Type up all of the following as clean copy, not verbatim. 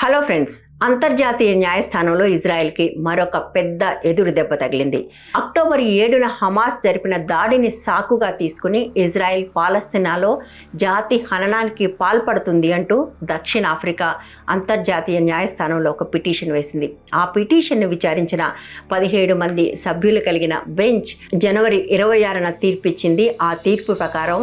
Hello friends, అంతర్జాతీయ న్యాయస్థానంలో ఇజ్రాయెల్కి మరొక పెద్ద ఎదురు దెబ్బ తగిలింది. అక్టోబర్ 7న హమాస్ జరిపిన దాడిని సాకుగా తీసుకుని ఇజ్రాయెల్ పాలస్తీనాలో జాతి హననానికి పాల్పడుతుంది అంటూ దక్షిణాఫ్రికా అంతర్జాతీయ న్యాయస్థానంలో ఒక పిటిషన్ వేసింది. ఆ పిటిషన్ను విచారించిన 17 మంది సభ్యులు కలిగిన బెంచ్ జనవరి 26న తీర్పిచ్చింది. ఆ తీర్పు ప్రకారం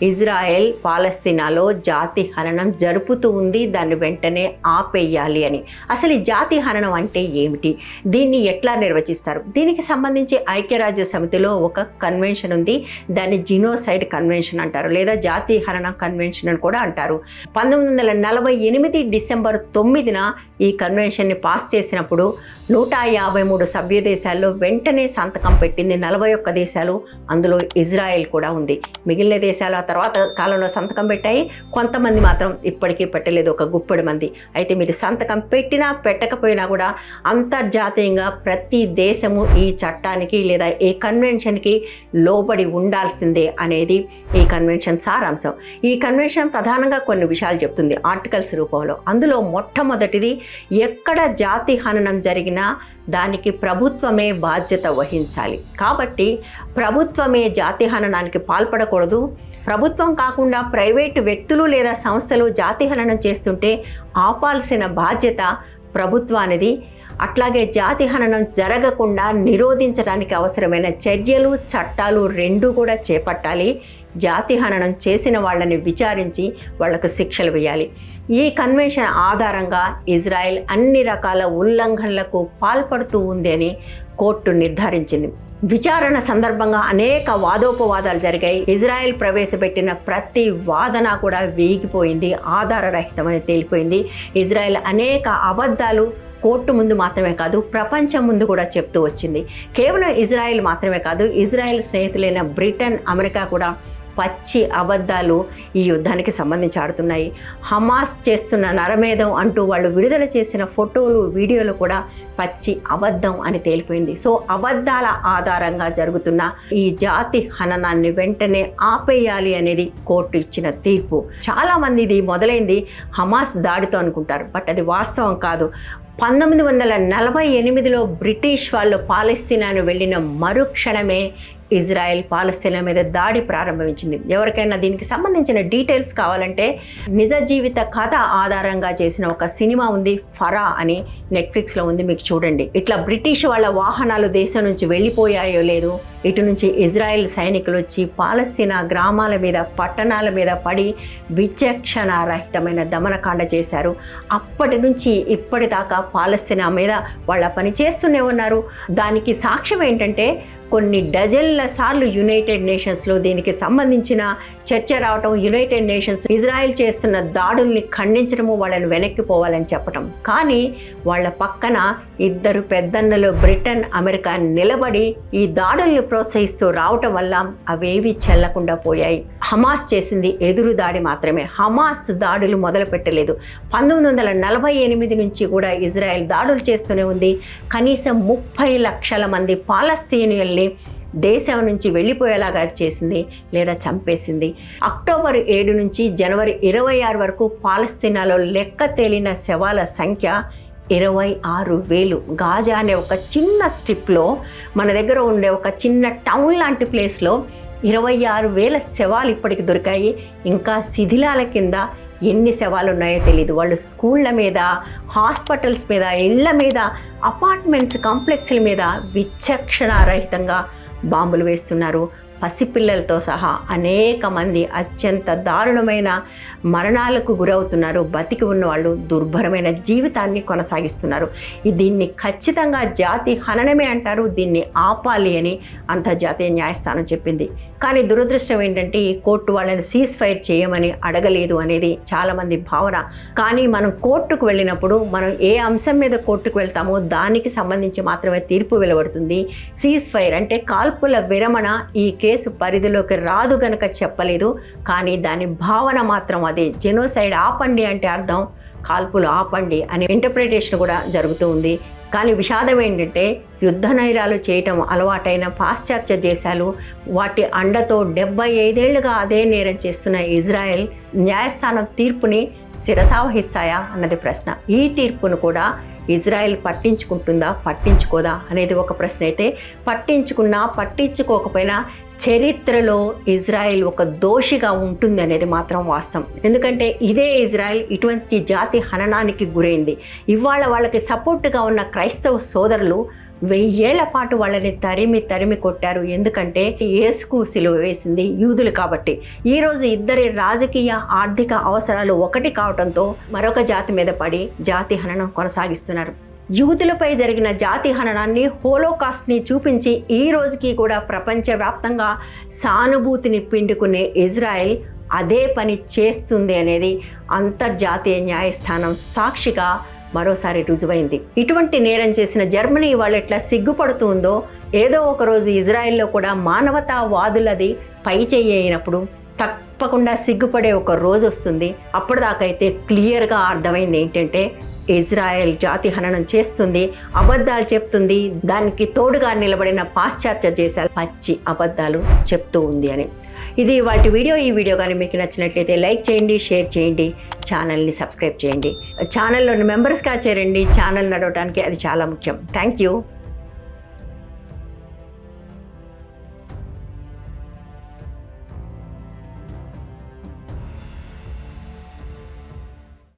ఇజ్రాయెల్ పాలస్తీనాలో జాతి హననం జరుపుతూ ఉంది, దాన్ని వెంటనే ఆపేయాలి అని. అసలు ఈ జాతి హననం అంటే ఏమిటి, దీన్ని ఎట్లా నిర్వచిస్తారు? దీనికి సంబంధించి ఐక్యరాజ్య సమితిలో ఒక కన్వెన్షన్ ఉంది. దాన్ని జినోసైడ్ కన్వెన్షన్ అంటారు, లేదా జాతి హననం కన్వెన్షన్ అని కూడా అంటారు. 1948 డిసెంబర్ 9న ఈ కన్వెన్షన్ని పాస్ చేసినప్పుడు 153 సభ్య దేశాల్లో వెంటనే సంతకం పెట్టింది 41 దేశాలు, అందులో ఇజ్రాయెల్ కూడా ఉంది. మిగిలిన దేశాలు ఆ తర్వాత కాలంలో సంతకం పెట్టాయి, కొంతమంది మాత్రం ఇప్పటికీ పెట్టలేదు, ఒక గుప్పెడు మంది. అయితే మీరు సంతకం పెట్టినా పెట్టకపోయినా కూడా అంతర్జాతీయంగా ప్రతి దేశము ఈ చట్టానికి లేదా ఈ కన్వెన్షన్కి లోబడి ఉండాల్సిందే అనేది ఈ కన్వెన్షన్ సారాంశం. ఈ కన్వెన్షన్ ప్రధానంగా కొన్ని విషయాలు చెప్తుంది ఆర్టికల్స్ రూపంలో. అందులో మొట్టమొదటిది, ఎక్కడ జాతి హననం జరిగినా దానికి ప్రభుత్వమే బాధ్యత వహించాలి. కాబట్టి ప్రభుత్వమే జాతి హననానికి పాల్పడకూడదు. ప్రభుత్వం కాకుండా ప్రైవేటు వ్యక్తులు లేదా సంస్థలు జాతి హననం చేస్తుంటే ఆపాల్సిన బాధ్యత ప్రభుత్వానిది. అట్లాగే జాతి హననం జరగకుండా నిరోధించడానికి అవసరమైన చర్యలు, చట్టాలు రెండూ కూడా చేపట్టాలి. జాతి హననం చేసిన వాళ్ళని విచారించి వాళ్లకు శిక్షలు వేయాలి. ఈ కన్వెన్షన్ ఆధారంగా ఇజ్రాయెల్ అన్ని రకాల ఉల్లంఘనలకు పాల్పడుతూ ఉంది అని కోర్టు నిర్ధారించింది. విచారణ సందర్భంగా అనేక వాదోపవాదాలు జరిగాయి. ఇజ్రాయెల్ ప్రవేశపెట్టిన ప్రతి వాదన కూడా వేగిపోయింది, ఆధారరహితమని తేలిపోయింది. ఇజ్రాయెల్ అనేక అబద్ధాలు కోర్టు ముందు మాత్రమే కాదు, ప్రపంచం ముందు కూడా చెప్తూ వచ్చింది. కేవలం ఇజ్రాయెల్ మాత్రమే కాదు, ఇజ్రాయెల్ స్నేహితులైన బ్రిటన్, అమెరికా కూడా పచ్చి అబద్ధాలు ఈ యుద్ధానికి సంబంధించి ఆడుతున్నాయి. హమాస్ చేస్తున్న నరమేధం అంటూ వాళ్ళు విడుదల చేసిన ఫోటోలు, వీడియోలు కూడా పచ్చి అబద్ధం అని తేలిపోయింది. సో అబద్ధాల ఆధారంగా జరుగుతున్న ఈ జాతి హననాన్ని వెంటనే ఆపేయాలి అనేది కోర్టు ఇచ్చిన తీర్పు. చాలామంది ఇది మొదలైంది హమాస్ దాడితో అనుకుంటారు, బట్ అది వాస్తవం కాదు. 1948లో బ్రిటిష్ వాళ్ళు పాలస్తీనాను వెళ్ళిన మరుక్షణమే ఇజ్రాయెల్ పాలస్తీనా మీద దాడి ప్రారంభించింది. ఎవరికైనా దీనికి సంబంధించిన డీటెయిల్స్ కావాలంటే నిజ జీవిత కథ ఆధారంగా చేసిన ఒక సినిమా ఉంది, ఫరా అని, నెట్ఫ్లిక్స్లో ఉంది, మీకు చూడండి. ఇట్లా బ్రిటిష్ వాళ్ళ వాహనాలు దేశం నుంచి వెళ్ళిపోయాయో లేదు, ఇటు నుంచి ఇజ్రాయెల్ సైనికులు వచ్చి పాలస్తీనా గ్రామాల మీద, పట్టణాల మీద పడి విచక్షణారహితమైన దమనకాండ చేశారు. అప్పటి నుంచి ఇప్పటిదాకా పాలస్తీనా మీద వాళ్ళ పని చేస్తూనే ఉన్నారు. దానికి సాక్ష్యం ఏంటంటే కొన్ని డజన్ల సార్లు యునైటెడ్ నేషన్స్లో దీనికి సంబంధించిన చర్చ రావటం, యునైటెడ్ నేషన్స్ ఇజ్రాయెల్ చేస్తున్న దాడుల్ని ఖండించడము, వాళ్ళని వెనక్కి పోవాలని చెప్పటం. కానీ వాళ్ళ పక్కన ఇద్దరు పెద్దన్నలు బ్రిటన్, అమెరికా నిలబడి ఈ దాడుల్ని ప్రోత్సహిస్తూ రావటం వల్ల అవేవి చెల్లకుండా పోయాయి. హమాస్ చేసింది ఎదురు దాడి మాత్రమే, హమాస్ దాడులు మొదలు పెట్టలేదు. 1948 నుంచి కూడా ఇజ్రాయెల్ దాడులు చేస్తూనే ఉంది. కనీసం 30 లక్షల మంది పాలస్తీనియల్ని దేశం నుంచి వెళ్ళిపోయేలాగా చేసింది లేదా చంపేసింది. అక్టోబర్ 7 నుంచి జనవరి 26 వరకు పాలస్తీనాలో లెక్క తేలిన శవాల సంఖ్య 26,000. గాజా అనే ఒక చిన్న స్ట్రిప్లో, మన దగ్గర ఉండే ఒక చిన్న టౌన్ లాంటి ప్లేస్లో 26,000 శవాలు ఇప్పటికి దొరికాయి. ఇంకా శిథిలాల కింద ఎన్ని శవాలు ఉన్నాయో తెలియదు. వాళ్ళు స్కూళ్ళ మీద, హాస్పిటల్స్ మీద, ఇళ్ల మీద, అపార్ట్మెంట్స్ కాంప్లెక్స్ల మీద విచక్షణారహితంగా బాంబులు వేస్తున్నారు. పసిపిల్లలతో సహా అనేక మంది అత్యంత దారుణమైన మరణాలకు గురవుతున్నారు. బతికి ఉన్న వాళ్ళు దుర్భరమైన జీవితాన్ని కొనసాగిస్తున్నారు. దీన్ని ఖచ్చితంగా జాతి హననమే అంటారు. దీన్ని ఆపాలి అని అంతర్జాతీయ న్యాయస్థానం చెప్పింది. కానీ దురదృష్టం ఏంటంటే ఈ కోర్టు వాళ్ళని సీజ్ ఫైర్ చేయమని అడగలేదు అనేది చాలామంది భావన. కానీ మనం కోర్టుకు వెళ్ళినప్పుడు మనం ఏ అంశం మీద కోర్టుకు వెళ్తామో దానికి సంబంధించి మాత్రమే తీర్పు వెలువడుతుంది. సీజ్ ఫైర్ అంటే కాల్పుల విరమణ ఈ కేసు పరిధిలోకి రాదు గనక చెప్పలేదు. కానీ దాని భావన మాత్రం అదే. జెనోసైడ్ ఆపండి అంటే అర్థం కాల్పులు ఆపండి అనే ఇంటర్ప్రిటేషన్ కూడా జరుగుతూ ఉంది. కానీ విషాదం ఏంటంటే యుద్ధ నైరాలు చేయటం అలవాటైన పాశ్చాత్య దేశాలు వాటి అండతో 75 ఏళ్లుగా అదే నేరం చేస్తున్న ఇజ్రాయెల్ న్యాయస్థానం తీర్పుని శిరసావహిస్తాయా అన్నది ప్రశ్న. ఈ తీర్పును కూడా ఇజ్రాయెల్ పట్టించుకుంటుందా పట్టించుకోదా అనేది ఒక ప్రశ్న అయితే, పట్టించుకున్నా పట్టించుకోకపోయినా చరిత్రలో ఇజ్రాయెల్ ఒక దోషిగా ఉంటుంది అనేది మాత్రం వాస్తవం. ఎందుకంటే ఇదే ఇజ్రాయెల్ ఇటువంటి జాతి హననానికి గురైంది. ఇవాళ వాళ్ళకి సపోర్టుగా ఉన్న క్రైస్తవ సోదరులు 1000 ఏళ్ల పాటు వాళ్ళని తరిమి కొట్టారు. ఎందుకంటే యేసుకు సిలువ వేసింది యూదులు కాబట్టి. ఈరోజు ఇద్దరి రాజకీయ ఆర్థిక అవసరాలు ఒకటి కావడంతో మరొక జాతి మీద పడి జాతి హననం కొనసాగిస్తున్నారు. యూదులపై జరిగిన జాతి హననాన్ని, హోలోకాస్ట్ని చూపించి ఈ రోజుకి కూడా ప్రపంచవ్యాప్తంగా సానుభూతిని పిండుకునే ఇజ్రాయెల్ అదే పని చేస్తుంది అనేది అంతర్జాతీయ న్యాయస్థానం సాక్షిగా మరోసారి రుజువైంది. ఇటువంటి నేరం చేసిన జర్మనీ వాళ్ళు ఎట్లా సిగ్గుపడుతుందో, ఏదో ఒకరోజు ఇజ్రాయెల్లో కూడా మానవతావాదులది పై చెయ్యి అయినప్పుడు తప్పకుండా సిగ్గుపడే ఒక రోజు వస్తుంది. అప్పటిదాకైతే క్లియర్గా అర్థమైంది ఏంటంటే ఇజ్రాయెల్ జాతి హననం చేస్తుంది, అబద్ధాలు చెప్తుంది, దానికి తోడుగా నిలబడిన పాశ్చాత్య దేశాలు పచ్చి అబద్ధాలు చెప్తూ ఉంది అని. ఇది వాటి వీడియో. ఈ వీడియో కానీ మీకు నచ్చినట్లయితే లైక్ చేయండి, షేర్ చేయండి, ఛానల్ని సబ్స్క్రైబ్ చేయండి, ఛానల్లోని మెంబర్స్గా చేరండి. ఛానల్ నడవడానికి అది చాలా ముఖ్యం. Thank you.